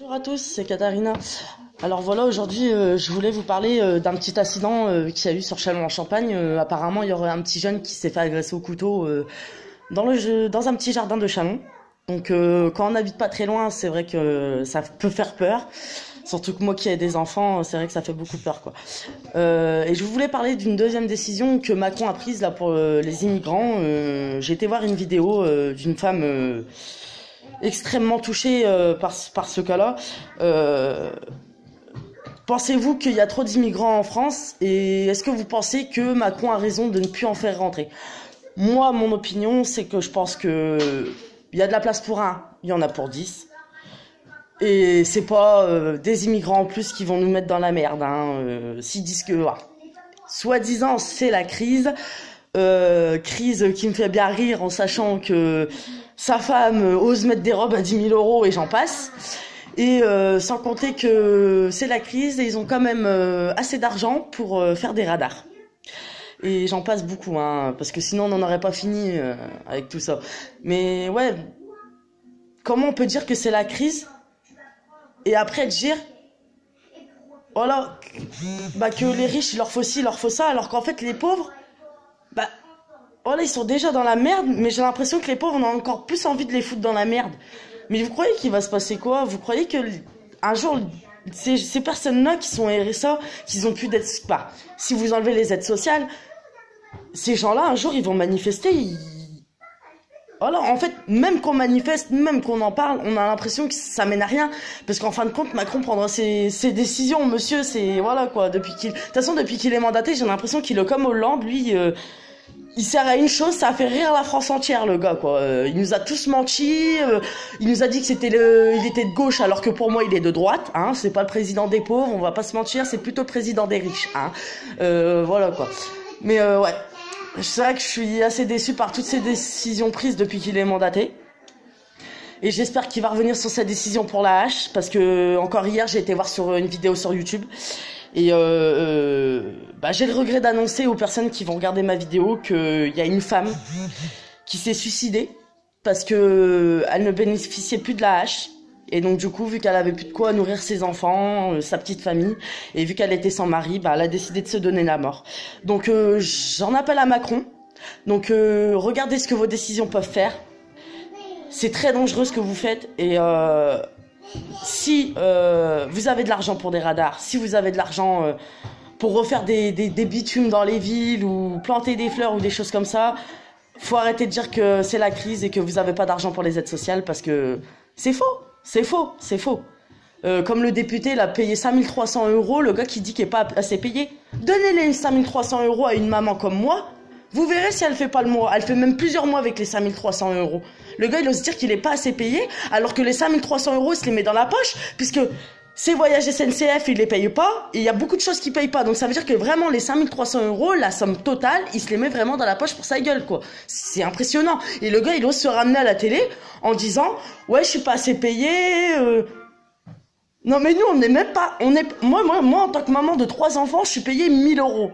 Bonjour à tous, c'est Katharina. Alors voilà, aujourd'hui je voulais vous parler d'un petit accident qu'il y a eu sur Châlons-en-Champagne. Apparemment, il y aurait un petit jeune qui s'est fait agresser au couteau dans un petit jardin de Châlons. Donc quand on n'habite pas très loin, c'est vrai que ça peut faire peur. Surtout que moi qui ai des enfants, c'est vrai que ça fait beaucoup peur, quoi. Et je voulais parler d'une deuxième décision que Macron a prise là pour les immigrants. J'ai été voir une vidéo d'une femme extrêmement touchée par ce cas-là. Pensez-vous qu'il y a trop d'immigrants en France et est-ce que vous pensez que Macron a raison de ne plus en faire rentrer? Moi, mon opinion, c'est que je pense que il y a de la place pour un, il y en a pour 10. Et c'est pas des immigrants en plus qui vont nous mettre dans la merde. S'ils disent que, soi-disant, c'est la crise. Crise qui me fait bien rire en sachant que sa femme ose mettre des robes à 10 000 € et j'en passe. Et sans compter que c'est la crise et ils ont quand même assez d'argent pour faire des radars. Et j'en passe beaucoup, parce que sinon on n'en aurait pas fini avec tout ça. Mais ouais, comment on peut dire que c'est la crise et après dire, voilà, que les riches il leur faut ci, il leur faut ça, alors qu'en fait les pauvres, voilà, ils sont déjà dans la merde, mais j'ai l'impression que les pauvres, on a encore plus envie de les foutre dans la merde. Mais vous croyez qu'il va se passer quoi? Vous croyez que un jour, ces personnes-là qui sont RSA, qu'ils ont plus d'aides, si vous enlevez les aides sociales, ces gens-là, un jour, ils vont manifester. Voilà, en fait, même qu'on manifeste, même qu'on en parle, on a l'impression que ça mène à rien. Parce qu'en fin de compte, Macron prendra ses décisions, monsieur, c'est, voilà, quoi, de toute façon, depuis qu'il est mandaté, j'ai l'impression qu'il est comme Hollande, lui, il sert à une chose, ça a fait rire la France entière, le gars, quoi. Il nous a tous menti, il nous a dit que il était de gauche, alors que pour moi, il est de droite, c'est pas le président des pauvres, on va pas se mentir, c'est plutôt le président des riches, voilà, quoi. Mais, ouais. C'est vrai que je suis assez déçu par toutes ces décisions prises depuis qu'il est mandaté. Et j'espère qu'il va revenir sur sa décision pour la hache, parce que encore hier, j'ai été voir sur une vidéo sur YouTube. Et j'ai le regret d'annoncer aux personnes qui vont regarder ma vidéo qu'il y a une femme qui s'est suicidée parce que elle ne bénéficiait plus de la hache. Et donc du coup, vu qu'elle avait plus de quoi nourrir ses enfants, sa petite famille, et vu qu'elle était sans mari, elle a décidé de se donner la mort. Donc j'en appelle à Macron. Donc regardez ce que vos décisions peuvent faire. C'est très dangereux ce que vous faites. Et si vous avez de l'argent pour des radars, si vous avez de l'argent pour refaire des bitumes dans les villes ou planter des fleurs ou des choses comme ça, faut arrêter de dire que c'est la crise et que vous n'avez pas d'argent pour les aides sociales parce que c'est faux. C'est faux, c'est faux. Comme le député l'a payé 5 300 €, le gars qui dit qu'il n'est pas assez payé. Donnez-les 5 300 € à une maman comme moi. Vous verrez si elle fait pas le mois. Elle fait même plusieurs mois avec les 5 300 €. Le gars, il ose dire qu'il n'est pas assez payé, alors que les 5 300 €, il se les met dans la poche, puisque ses voyages SNCF, il les paye pas, et il y a beaucoup de choses qu'il paye pas. Donc ça veut dire que vraiment, les 5 300 €, la somme totale, il se les met vraiment dans la poche pour sa gueule, quoi. C'est impressionnant. Et le gars, il ose se ramener à la télé en disant, ouais, je suis pas assez payé, Non, mais nous, on n'est même pas, moi, en tant que maman de 3 enfants, je suis payé 1 000 €.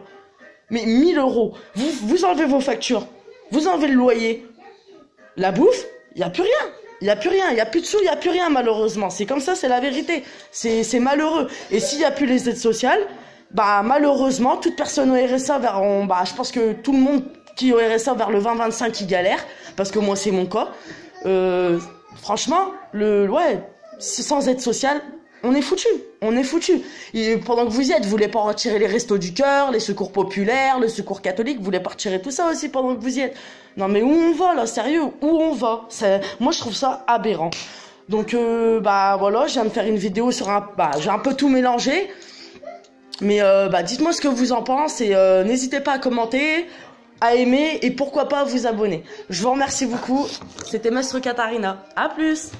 Mais 1 000 €. Vous enlevez vos factures. Vous enlevez le loyer. La bouffe, il n'y a plus rien. Il n'y a plus rien. Il n'y a plus de sous, il n'y a plus rien, malheureusement. C'est comme ça, c'est la vérité. C'est malheureux. Et s'il n'y a plus les aides sociales, malheureusement, toute personne au RSA je pense que tout le monde qui est au RSA vers le 20-25, il galère. Parce que moi, c'est mon cas. Franchement, sans aide sociale, on est foutu, Et pendant que vous y êtes, vous voulez pas retirer les restos du cœur, les secours populaires, le secours catholique, vous voulez pas retirer tout ça aussi pendant que vous y êtes. Non mais où on va là, sérieux, où on va? Moi je trouve ça aberrant. Donc voilà, je viens de faire une vidéo sur j'ai un peu tout mélangé. Mais dites-moi ce que vous en pensez et n'hésitez pas à commenter, à aimer et pourquoi pas à vous abonner. Je vous remercie beaucoup. C'était Maître Katharina. À plus.